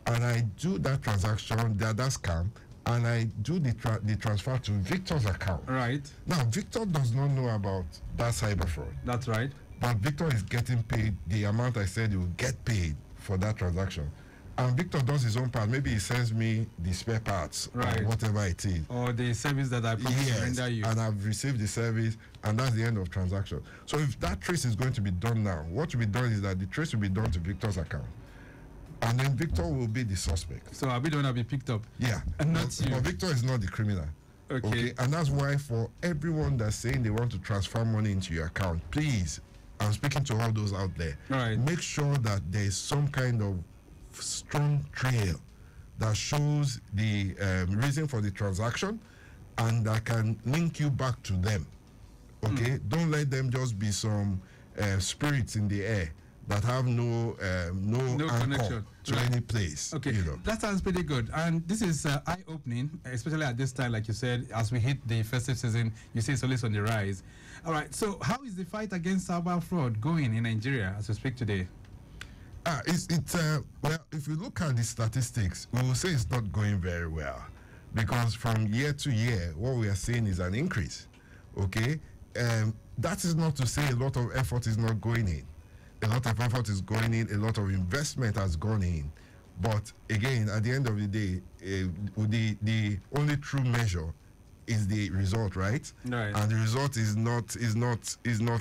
and I do that transaction, that scam, and I do the transfer to Victor's account. Right. Now, Victor does not know about that cyber fraud. That's right. But Victor is getting paid the amount I said he will get paid for that transaction. And Victor does his own part. Maybe he sends me the spare parts, or whatever it is. Or the service that I promised to render you. And I've received the service, and that's the end of transaction. So if that trace is going to be done now, what will be done is that the trace will be done to Victor's account. And then Victor will be the suspect. So I'll be the one that will be picked up. Yeah. And not you. But Victor is not the criminal. Okay. And that's why for everyone that's saying they want to transfer money into your account, please, I'm speaking to all those out there. Right. Make sure that there is some kind of strong trail that shows the reason for the transaction and that can link you back to them. Okay? Don't let them just be some spirits in the air that have no anchor to any place. Okay, you know. That sounds pretty good. And this is eye-opening, especially at this time, like you said, as we hit the festive season, you see it's always on the rise. All right, so how is the fight against cyber fraud going in Nigeria as we speak today? Well, if you look at the statistics, we will say it's not going very well, because from year to year, what we are seeing is an increase. Okay, that is not to say a lot of effort is not going in. A lot of effort is going in, a lot of investment has gone in. But again, at the end of the day, the only true measure is the result, right? Right. And the result is not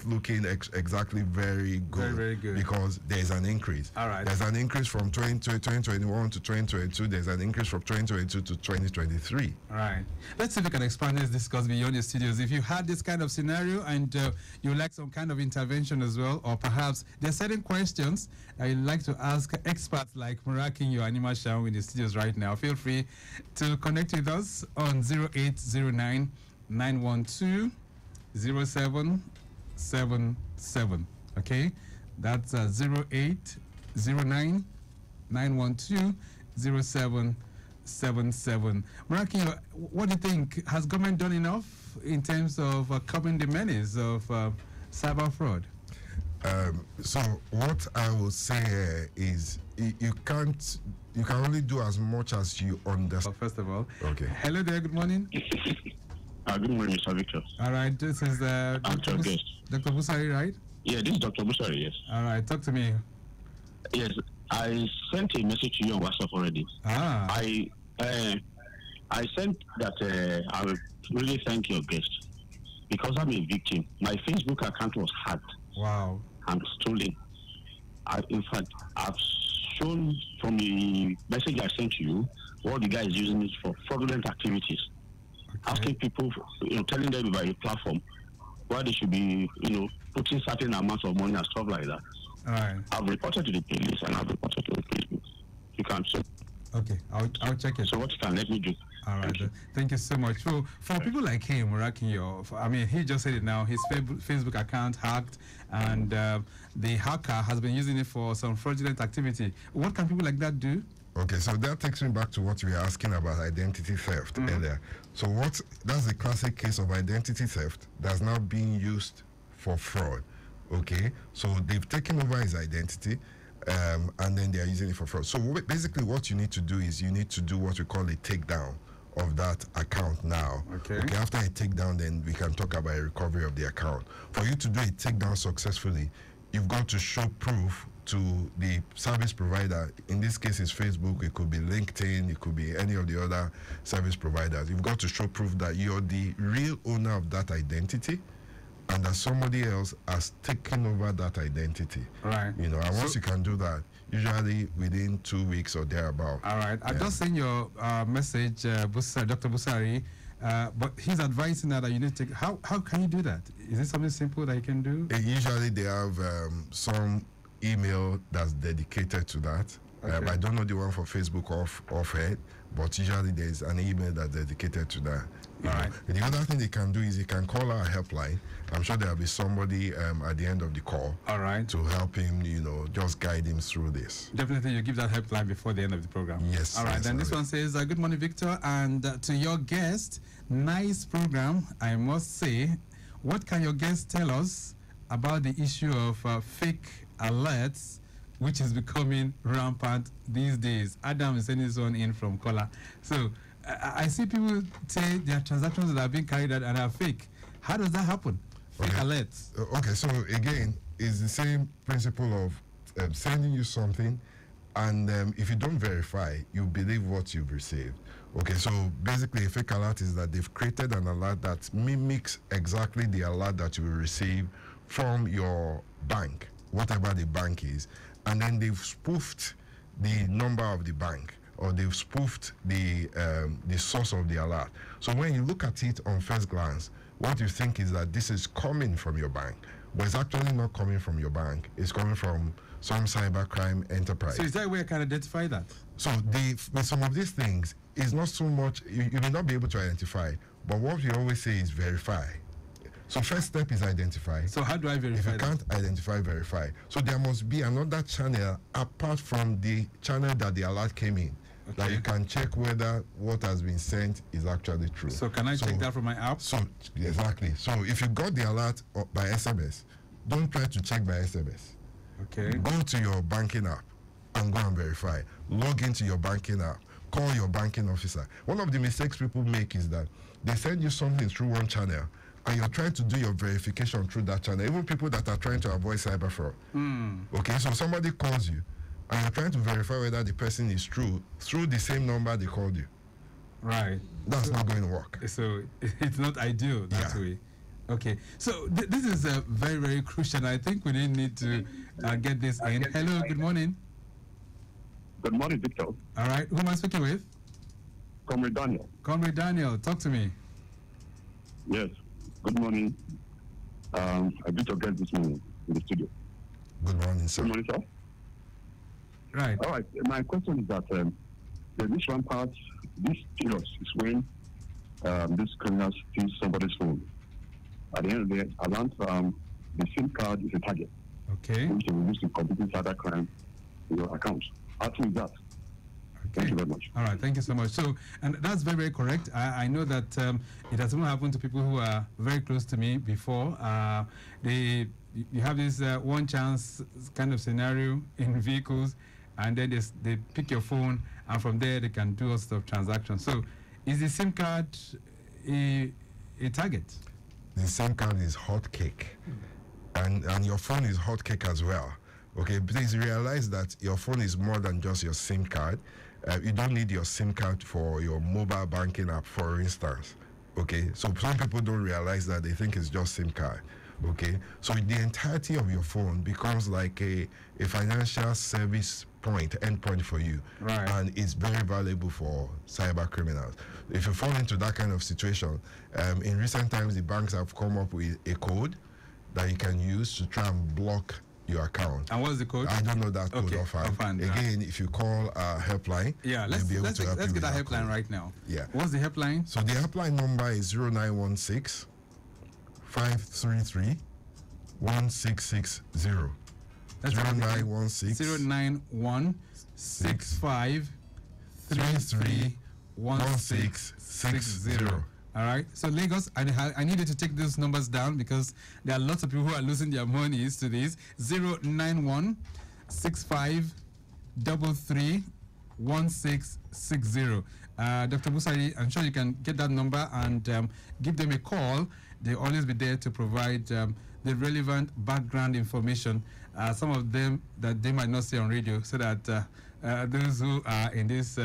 looking exactly very good. Very good. Because there's an increase. All right. There's an increase from 2021 to 2022. There's an increase from 2022 to 2023. All right. Let's see if we can expand this discourse beyond the studios. If you had this kind of scenario and you would like some kind of intervention as well, or perhaps there are certain questions that you'd like to ask experts like Murakin, your animal show in the studios right now, feel free to connect with us on 0809 912 0777. Okay? That's 0809 912 0777. Murakin, what do you think? Has government done enough in terms of curbing the menace of cyber fraud? So what I would say here is you can only do as much as you understand. First of all, okay. Hello there. Good morning. Good morning, Mr. Victor. All right. This is Dr. Busari, right? Yeah, this is Dr. Busari. Yes. All right. Talk to me. Yes, I sent a message to you on WhatsApp already. I sent that I would really thank your guest because I'm a victim. My Facebook account was hacked. Wow. And stolen. In fact, I've shown from the message I sent to you what the guy is using it for fraudulent activities. Okay. Asking people, telling them about a platform where they should be, putting certain amounts of money and stuff like that. All right. I've reported to the police and I've reported to the Facebook. You can check. Okay, I'll check it. So what you can let me do? All right. Thank you so much. So for people like him, he just said it now. His Facebook account hacked, and the hacker has been using it for some fraudulent activity. What can people like that do? Okay, so that takes me back to what we were asking about identity theft earlier. So that's the classic case of identity theft that's now being used for fraud. Okay, so they've taken over his identity. And then they are using it for fraud. So basically what you need to do is you need to do what we call a takedown of that account now. Okay. After a takedown, then we can talk about a recovery of the account. For you to do a takedown successfully, you've got to show proof to the service provider. In this case, it's Facebook. It could be LinkedIn. It could be any of the other service providers. You've got to show proof that you're the real owner of that identity, and that somebody else has taken over that identity. Right. And once you can do that, usually within 2 weeks or thereabout. All right. I've just seen your message, Dr. Busari, but he's advising that you need to take. How can you do that? Is it something simple that you can do? Usually they have some email that's dedicated to that. Okay. I don't know the one for Facebook off head, but usually there's an email that's dedicated to that. All right. The other thing they can do is you can call our helpline. I'm sure there'll be somebody at the end of the call. All right. To help him, just guide him through this. Definitely, you give that helpline before the end of the program. Yes. All right. Yes, then this one says, "Good morning, Victor, and to your guest, nice program. I must say, what can your guest tell us about the issue of fake alerts, which is becoming rampant these days?" Adam is sending this one in from Kola. So I see people say there are transactions that are being carried out and are fake. How does that happen? Fake alerts. Okay, so again, it's the same principle of sending you something, and if you don't verify, you believe what you've received. Okay, so basically a fake alert is that they've created an alert that mimics exactly the alert that you will receive from your bank, whatever the bank is, and then they've spoofed the number of the bank, or they've spoofed the source of the alert. So when you look at it on first glance, what you think is that this is coming from your bank, but it's actually not coming from your bank. It's coming from some cybercrime enterprise. So is there a way I can identify that? So with some of these things, it's not so much, you may not be able to identify, but what we always say is verify. So first step is identify. So how do I verify? If you can't identify, verify. So there must be another channel apart from the channel that the alert came in. Okay. That you can check whether what has been sent is actually true. So can I check that from my app? So exactly. So if you got the alert by SMS, don't try to check by SMS. Okay. Go to your banking app and go and verify. Log into your banking app. Call your banking officer. One of the mistakes people make is that they send you something through one channel, and you're trying to do your verification through that channel. Even people that are trying to avoid cyber fraud. Okay, so somebody calls you, and you're trying to verify whether the person is true through the same number they called you. Right. That's not going to work. So it's not ideal that way. Okay. So this is very, very crucial. I think we need to get this in. Hello, good morning. Good morning, Victor. All right. Who am I speaking with? Comrade Daniel. Comrade Daniel, talk to me. Yes. Good morning. I beat your guest this morning in the studio. Good morning, sir. Good morning, sir. Right. All right. My question is that this one part, this period is when these criminals steal somebody's phone. At the end of the day, around the SIM card is a target. Okay. Which they will use to commit cybercrime in your account. How true is that? Thank you very much. All right, thank you so much. So, and that's very, very correct. I know that it has even happened to people who are very close to me before. You have this one chance kind of scenario in vehicles, and then they pick your phone, and from there they can do all sorts of transactions. So, is the SIM card a target? The SIM card is hot cake, and your phone is hot cake as well. Okay, please realize that your phone is more than just your SIM card. You don't need your SIM card for your mobile banking app, for instance. Okay, so some people don't realize that. They think it's just SIM card. Okay, so the entirety of your phone becomes like a financial service endpoint for you. Right. And it's very valuable for cyber criminals. If you fall into that kind of situation, in recent times, the banks have come up with a code that you can use to try and block your account. And what's the code? I don't know that code offhand. Again, if you call our helpline, let's be able to help you get with that that helpline code. right now. Yeah. What's the helpline? So the helpline number is 0916 533 1660. That's 0916 091653 1660. All right. So Lagos, I needed to take those numbers down because there are lots of people who are losing their monies to this. 0916533 1660. Dr. Busari, I'm sure you can get that number and give them a call. They'll always be there to provide the relevant background information. Some of them that they might not say on radio, so that those who are in this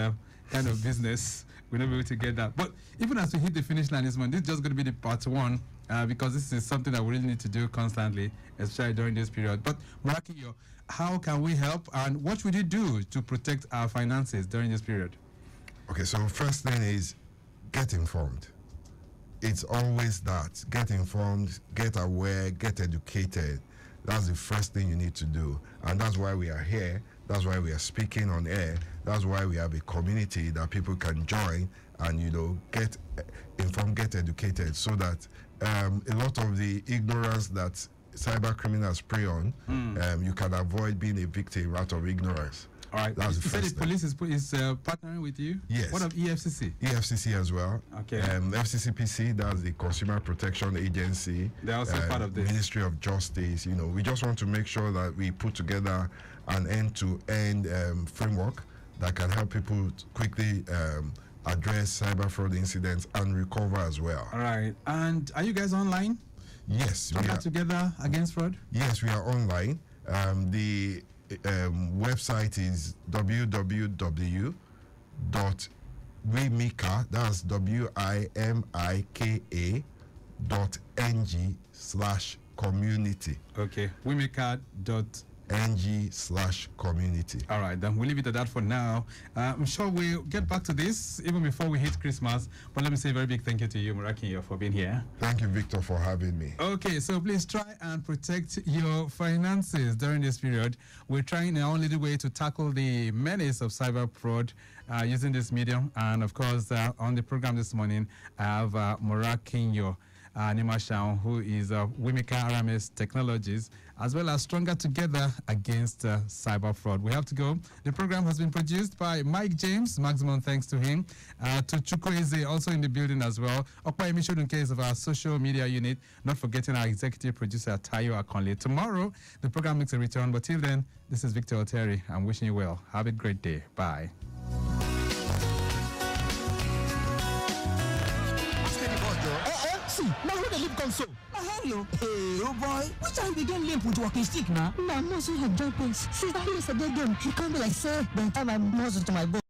kind of business will not be able to get that. But even as we hit the finish line this month, this is just going to be the part one, because this is something that we really need to do constantly, especially during this period. But Murakiyo, how can we help, and what should we do to protect our finances during this period? Okay, so first thing is get informed. It's always that. Get informed, get aware, get educated. That's the first thing you need to do. And that's why we are here. That's why we are speaking on air. That's why we have a community that people can join and, get informed, get educated, so that a lot of the ignorance that cyber criminals prey on, you can avoid being a victim out of ignorance. All right. That's the You said first the police is partnering with you? Yes. What of EFCC? EFCC as well. Okay. FCCPC, that's the Consumer Protection Agency. They're also part of this. Ministry of Justice. We just want to make sure that we put together an end-to-end framework that can help people quickly address cyber fraud incidents and recover as well. All right. And are you guys online? Yes. We are together against fraud? Yes, we are online. The website is www.wimika, that's WIMIKA.ng/community. Okay, wimika.ng/community. All right, then we'll leave it at that for now. I'm sure we'll get back to this even before we hit Christmas. But let me say a very big thank you to you, Murakiyo, for being here. Thank you, Victor, for having me. Okay, so please try and protect your finances during this period. We're trying in our own little way to tackle the menace of cyber fraud using this medium. And of course, on the program this morning, I have Murakiyo Nimashaun, who is Wimika RMS Technologies, as well as Stronger Together Against Cyber Fraud. We have to go. The program has been produced by Mike James. Maximum thanks to him. To Chukwueze, also in the building as well. Okpa Emisho, in case of our social media unit. Not forgetting our executive producer, Tayo Akonle. Tomorrow, the program makes a return. But till then, this is Victor Oteri. I'm wishing you well. Have a great day. Bye. Now who the lip console? Hello. Hey, oh boy. Which time begin limp with walking stick now? My muscle had joint pains. Since I hear the game, he can't be like, sir, by the time I muscle to my bone.